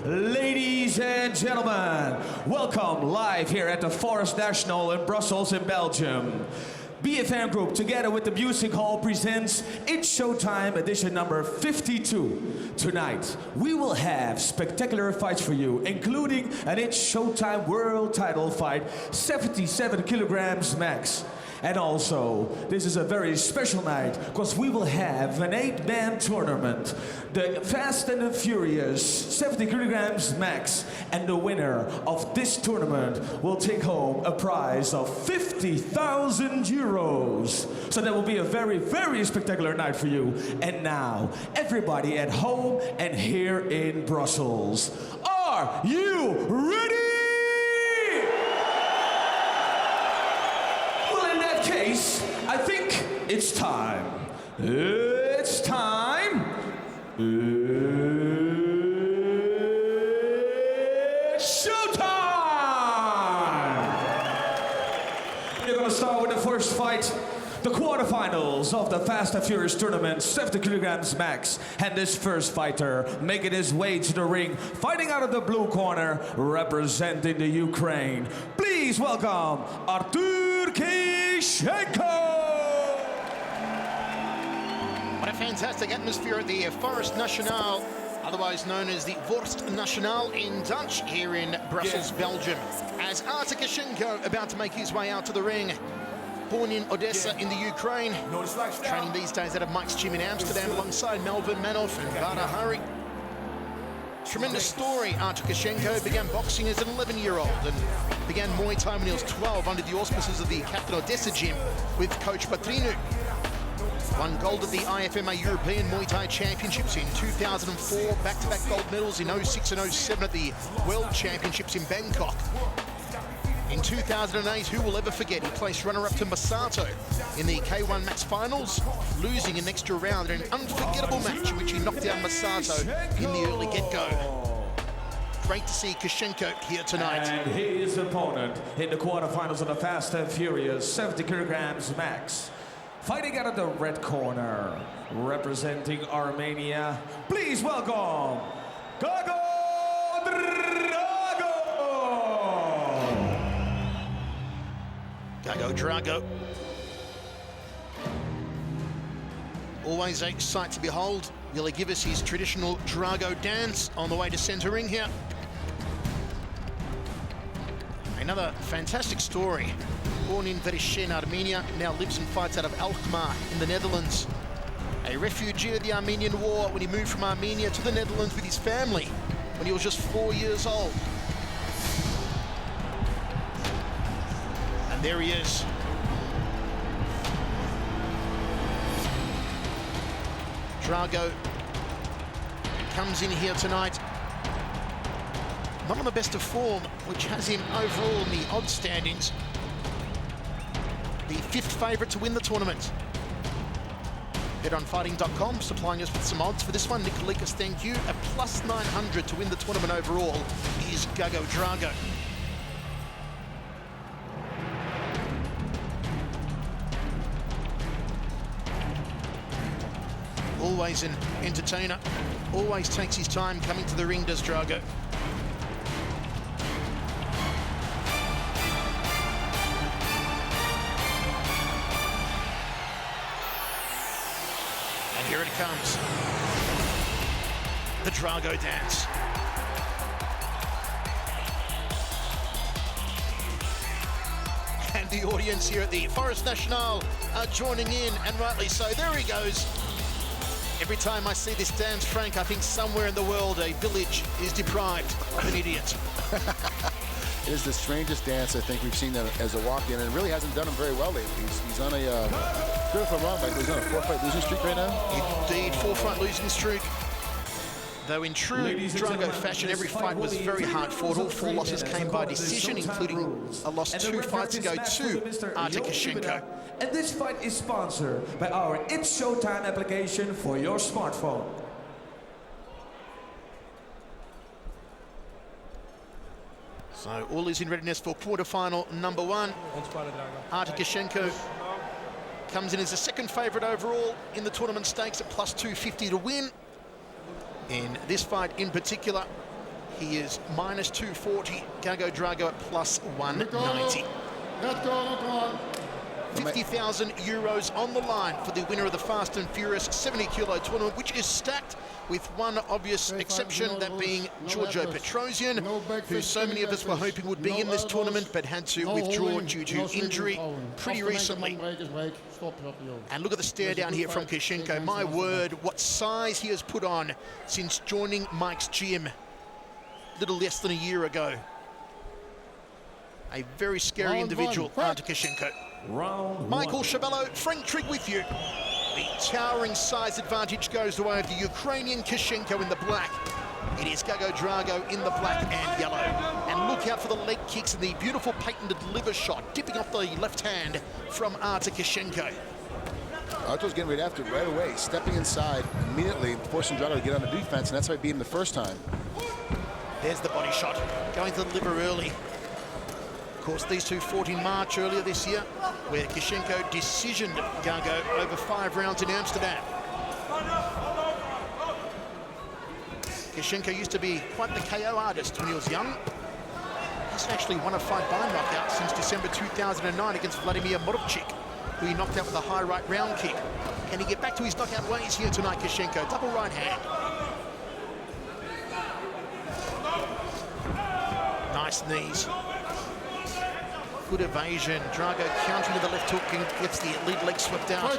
Ladies and gentlemen, welcome live here at the Forest National in Brussels in Belgium. BFN Group, together with the Music Hall, presents It's Showtime edition number 52. Tonight, we will have spectacular fights for you, including an It's Showtime world title fight, 77 kilograms max. And also, this is a very special night because we will have an 8-man tournament. The Fast and the Furious, 70 kilograms max. And the winner of this tournament will take home a prize of 50,000 euros. So that will be a very, very spectacular night for you. And now, everybody at home and here in Brussels, are you ready? Case, I think it's time. It's time. It's showtime! We're gonna start with the first fight. The quarterfinals of the Fast and Furious tournament, 70 kilograms max. And this first fighter making his way to the ring, fighting out of the blue corner, representing the Ukraine. Please welcome Артур Kишenko! What a fantastic atmosphere at the Forest National, otherwise known as the Vorst National in Dutch, here in Brussels, Belgium. As Артур Kишenko about to make his way out to the ring. Born in Odessa in the Ukraine, training these days out of Mike's Gym in Amsterdam alongside Melvin Manoff and Vada Hari. Tremendous story. Артур Kишenko began boxing as an 11-year-old and began Muay Thai when he was 12 under the auspices of the Captain Odessa Gym with Coach Patrinu. Won gold at the IFMA European Muay Thai Championships in 2004, back-to-back gold medals in 06 and 07 at the World Championships in Bangkok. In 2008, who will ever forget, he placed runner-up to Masato in the K1 Max Finals, losing an extra round in an unforgettable match in which he knocked down Masato in the early get-go. Great to see Kишenko here tonight. And his opponent in the quarterfinals of the Fast and Furious, 70 kilograms max. Fighting out of the red corner, representing Armenia, please welcome Gago Drago! Gago Drago. Always a sight to behold. Will he give us his traditional Drago dance on the way to centre ring here? Another fantastic story. Born in Brüsselé, Armenia, now lives and fights out of Alkmaar in the Netherlands. A refugee of the Armenian War when he moved from Armenia to the Netherlands with his family when he was just 4 years old. And there he is. Drago comes in here tonight, not on the best of form, which has him overall in the odds standings the 5th favourite to win the tournament. BetOnFighting.com supplying us with some odds for this one. Nikolikas, thank you. A plus 900 to win the tournament overall is Gago Drago. Always an entertainer, always takes his time coming to the ring, does Drago. And here it comes, the Drago dance. And the audience here at the Forest National are joining in, and rightly so. There he goes. Every time I see this dance, Frank, I think somewhere in the world a village is deprived of an idiot. It is the strangest dance I think we've seen as a walk-in, and it really hasn't done him very well lately. He's on a good if I'm wrong, but he's on a 4-fight losing streak right now. Indeed, 4-fight losing streak. Though in true Drago fashion, every fight was very hard fought. All 4 losses came by decision, including a loss 2 fights ago to Артур Kишenko. And this fight is sponsored by our It's Showtime application for your smartphone. So all is in readiness for quarterfinal number 1. Артур Kишenko comes in as the 2nd favourite overall in the tournament stakes at plus 250 to win. In this fight in particular, He is minus 240. Gago Drago at plus 190. 50,000 euros on the line for the winner of the Fast and Furious 70-kilo tournament, which is stacked with one obvious exception, that being Giorgio Petrosian, who so many of us were hoping would be in this tournament, but had to withdraw due to injury pretty recently. And look at the stare down here from Kishchenko. My word, what size he has put on since joining Mike's gym little less than a year ago. A very scary individual, Артур Кишенко. Michael Shabello, Frank Trigg with you. The towering size advantage goes the way of the Ukrainian Kishchenko in the black. It is Gago Drago in the black and yellow. And look out for the leg kicks and the beautiful patented liver shot, dipping off the left hand from Артур Kishchenko. Artur's getting right after it right away, stepping inside immediately, forcing Drago to get on the defense, and that's why he beat him the first time. There's the body shot, going to the liver early. Of course, these two fought in March earlier this year, where Kishchenko decisioned Gago over 5 rounds in Amsterdam. Kishchenko used to be quite the KO artist when he was young. He's actually won a fight by knockout since December 2009 against Vladimir Morovchik, who he knocked out with a high right round kick. Can he get back to his knockout ways here tonight, Kishchenko? Double right hand. Nice knees. Good evasion. Drago countering with the left hook and gets the lead leg swept out.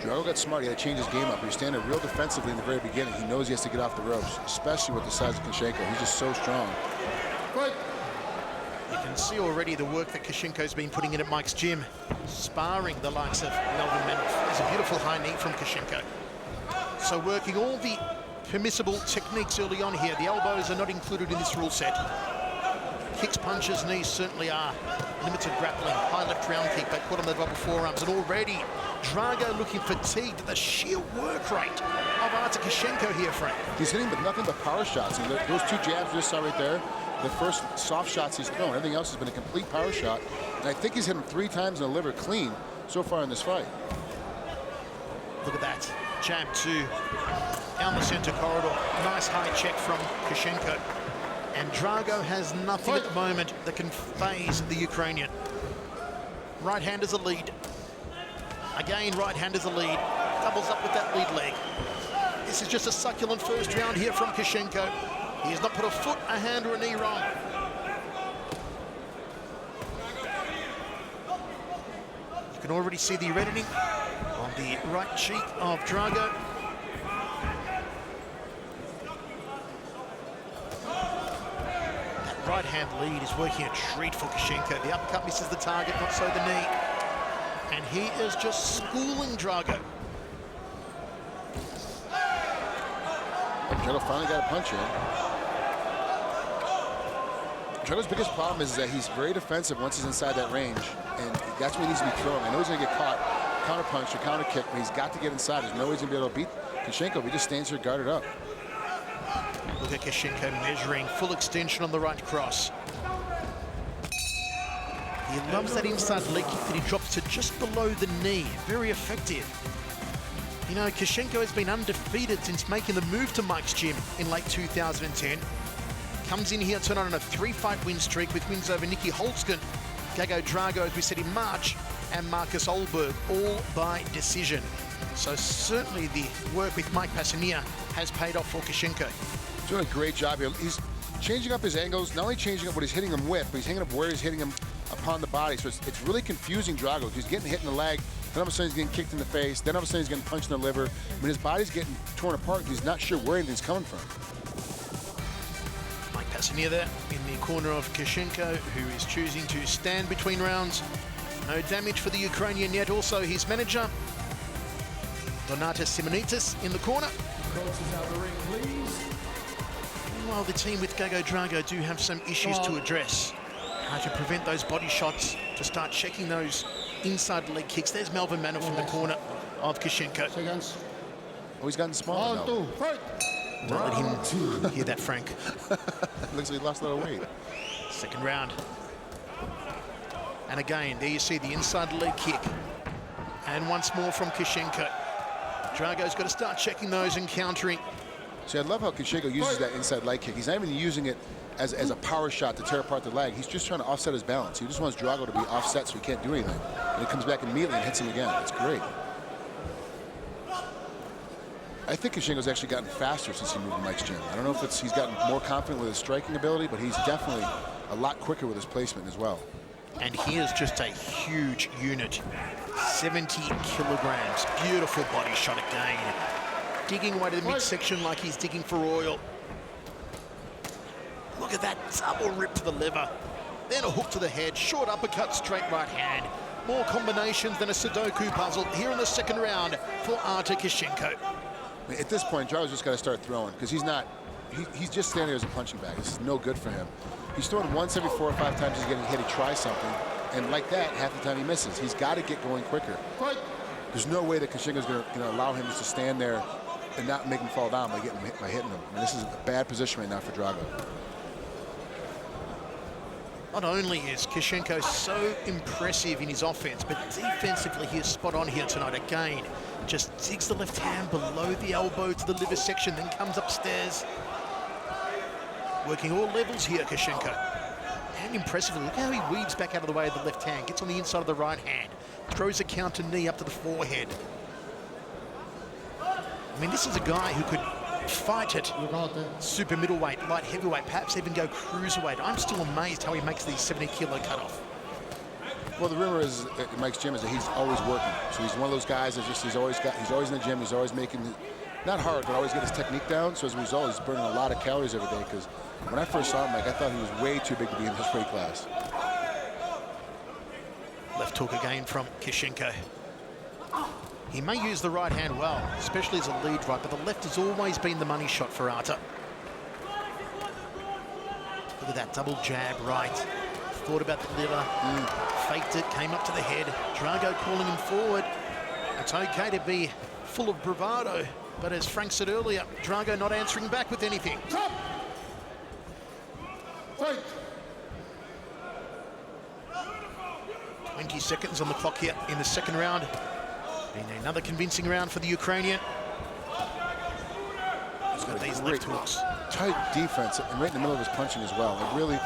Drago got smart. He had to change his game up. He was standing real defensively in the very beginning. He knows he has to get off the ropes, especially with the size of Kishchenko. He's just so strong. You can see already the work that Kishchenko's been putting in at Mike's gym, sparring the likes of Melvin Manoff. There's a beautiful high knee from Kishchenko. So working all the permissible techniques early on here. The elbows are not included in this rule set. Kicks, punches, knees certainly are. Limited grappling, high left round kick, but caught on the double forearms. And already Drago looking fatigued. The sheer work rate of Артур Kishchenko here, Frank. He's hitting but nothing but power shots. And those 2 jabs you just saw right there, the first soft shots he's thrown. Everything else has been a complete power shot. And I think he's hit him 3 times in the liver clean so far in this fight. Look at that. Jab 2 down the center corridor. Nice high check from Kishchenko. And Drago has nothing at the moment that can phase the Ukrainian. Right hand is a lead. Again, right hand is a lead. Doubles up with that lead leg. This is just a succulent first round here from Kishchenko. He has not put a foot, a hand, or a knee wrong. You can already see the reddening on the right cheek of Drago. Right hand lead is working a treat for Kishchenko. The uppercut misses the target, not so the knee. And he is just schooling Drago. Drago finally got a punch in. Drago's biggest problem is that he's very defensive once he's inside that range, and that's what he needs to be throwing. I know he's going to get caught, counter punch or counter kick, but he's got to get inside. There's no way he's going to be able to beat Kishchenko if he just stands here guarded up. Look at Kishchenko measuring full extension on the right cross. He loves that inside leg kick that he drops to just below the knee. Very effective. You know, Kishchenko has been undefeated since making the move to Mike's gym in late 2010. Comes in here tonight on a 3-fight win streak with wins over Nicky Holtzken, Gago Drago, as we said, in March, and Marcus Olberg, all by decision. So certainly the work with Mike Passania has paid off for Kishchenko. He's doing a great job here. He's changing up his angles, not only changing up what he's hitting him with, but he's hanging up where he's hitting him upon the body. So it's really confusing Drago. He's getting hit in the leg, then all of a sudden he's getting kicked in the face, then all of a sudden he's getting punched in the liver. When his body's getting torn apart, he's not sure where anything's coming from. Mike Passania there in the corner of Kishchenko, who is choosing to stand between rounds. No damage for the Ukrainian yet. Also his manager, Donatas Simonitis, in the corner. Coaches out the ring, please. Meanwhile, the team with Gago Drago do have some issues to address. How to prevent those body shots, to start checking those inside leg kicks. There's Melvin Manoff from the corner of Kishchenko. Oh, he's gotten smaller now. Don't let him hear that, Frank. Looks like he lost a lot of weight. Second round. And again, there you see the inside leg kick. And once more from Kishchenko. Drago's got to start checking those and countering. See, I love how Kichenko uses that inside leg kick. He's not even using it as a power shot to tear apart the leg. He's just trying to offset his balance. He just wants Drago to be offset so he can't do anything. And he comes back immediately and hits him again. That's great. I think Kichenko's actually gotten faster since he moved to Mike's gym. I don't know if he's gotten more confident with his striking ability, but he's definitely a lot quicker with his placement as well. And he is just a huge unit. 70 kilograms. Beautiful body shot again. Digging away to the midsection like he's digging for oil. Look at that double rip to the liver. Then a hook to the head, short uppercut, straight right hand. More combinations than a Sudoku puzzle here in the second round for Артур Кишенко. At this point, Drago's just got to start throwing because he's just standing there as a punching bag. This is no good for him. He's throwing once every 4 or 5 times he's getting hit, he tries something. And like that, half the time he misses. He's got to get going quicker. There's no way that Kichenko's going to allow him just to stand there and not make him fall down by hitting him. I mean, this is a bad position right now for Drago. Not only is Kichenko so impressive in his offense, but defensively he is spot on here tonight again. Just digs the left hand below the elbow to the liver section, then comes upstairs. Working all levels here, Kichenko. And impressively, look how he weaves back out of the way of the left hand, gets on the inside of the right hand, throws a counter knee up to the forehead. I mean, this is a guy who could fight at super middleweight, light heavyweight, perhaps even go cruiserweight. I'm still amazed how he makes the 70-kilo cutoff. Well, the rumor is at Mike's gym is that he's always working. So he's one of those guys that he's always in the gym. He's always making, not hard, but always get his technique down. So as a result, he's burning a lot of calories every day. Because when I first saw him, I thought he was way too big to be in his weight class. Left hook again from Kichenko. He may use the right hand well, especially as a lead right, but the left has always been the money shot for Артур. Look at that double jab right. Thought about the liver, faked it, came up to the head. Drago calling him forward. It's okay to be full of bravado, but as Frank said earlier, Drago not answering back with anything. 20 seconds on the clock here in the second round. Been another convincing round for the Ukrainian. He's got these left hooks. Tight defense, and right in the middle of his punching as well. Like really,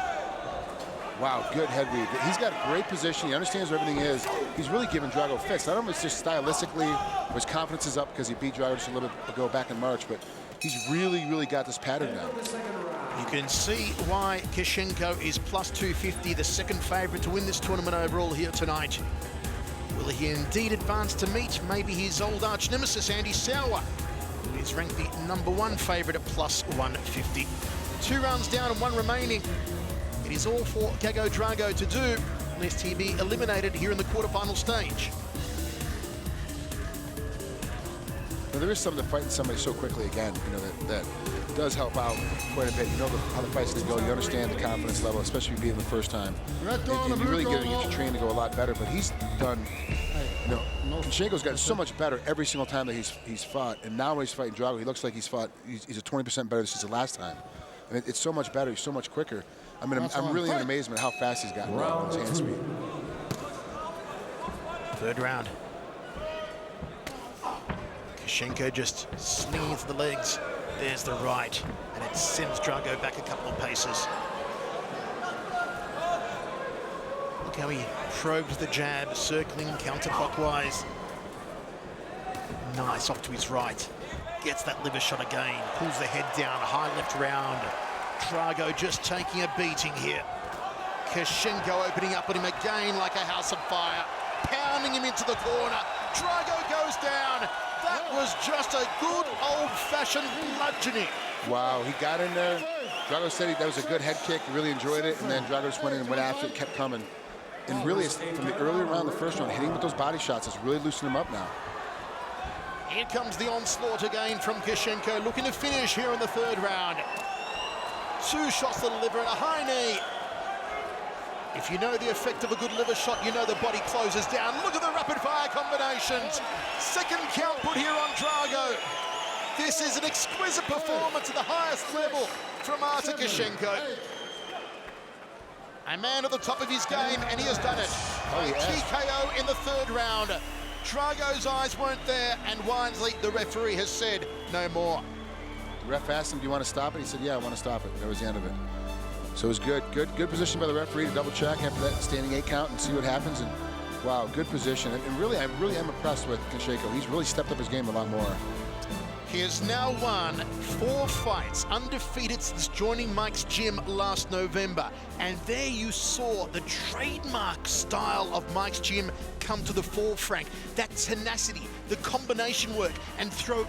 wow, good head weave. He's got a great position. He understands where everything is. He's really giving Drago fits. Not only just stylistically, his confidence is up because he beat Drago just a little bit ago back in March, but he's really got this pattern now. You can see why Kichenko is plus 250, the second favorite to win this tournament overall here tonight. Will he indeed advance to meet maybe his old arch nemesis, Andy Sauer, who is ranked the #1 favorite at plus 150. 2 rounds down and 1 remaining. It is all for Gago Drago to do, lest he be eliminated here in the quarterfinal stage. Well, there is something to fighting somebody so quickly again, you know, that does help out quite a bit. You know how the fight's going to go. You understand the confidence level, especially being the first time. And you really get your training to go a lot better. But he's done, you know, Kichenko's gotten so much better every single time that he's fought. And now when he's fighting Drago, he looks like he's a 20% better since the last time. I mean, it's so much better. He's so much quicker. I mean, I'm really in amazement at how fast he's gotten on his hand speed. Third round. Kichenko just slings the legs. There's the right, and it sends Drago back a couple of paces. Look how he probes the jab, circling counterclockwise. Nice, off to his right. Gets that liver shot again, pulls the head down, high left round. Drago just taking a beating here. Kichenko opening up on him again like a house on fire, pounding him into the corner. Drago goes down. That was just a good old-fashioned bludgeoning. Wow, he got in there. Drago said that was a good head kick. He really enjoyed it. And then Drago just went in and went after it, kept coming. And really, from the earlier round, the first round, hitting with those body shots has really loosened him up now. Here comes the onslaught again from Kichenko, looking to finish here in the third round. 2 shots to the liver and a high knee. If you know the effect of a good liver shot, you know the body closes down. Look at the rapid-fire combinations. Second count put here on Drago. This is an exquisite performance at the highest level from Артур Kichenko. A man at the top of his game, and he has done it. TKO in the third round. Drago's eyes weren't there, and wisely, the referee has said no more. The ref asked him, do you want to stop it? He said, yeah, I want to stop it. That was the end of it. So it was good position by the referee to double check after that standing 8 count and see what happens. And wow, good position. And really, I really am impressed with Kisheko. He's really stepped up his game a lot more. He has now won 4 fights, undefeated since joining Mike's gym last November. And there you saw the trademark style of Mike's gym come to the forefront. That tenacity, the combination work, and throw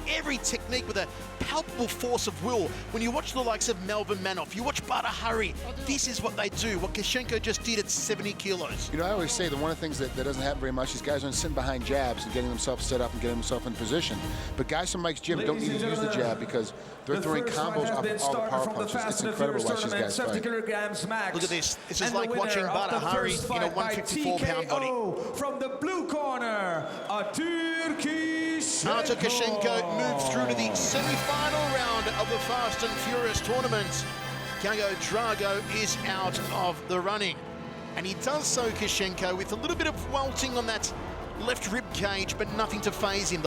every technique with a palpable force of will. When you watch the likes of Melvin Manoff, you watch Bada Hari, this is what they do, what Kishenko just did at 70 kilos. You know, I always say that one of the things that doesn't happen very much is guys aren't sitting behind jabs and getting themselves set up and getting themselves in position. But guys from Mike's gym don't need to use the jab because they're throwing combos off all the power punches. It's incredible to watch these guys fight. Look at this. This is like watching Bada Hari in a 154-pound body. From the blue corner, Артур Kishенko. Артур Kishенko moved through to the semi-final round of the Fast and Furious tournament. Gago Drago is out of the running. And he does so, Kishenko, with a little bit of welting on that left rib cage, but nothing to faze him.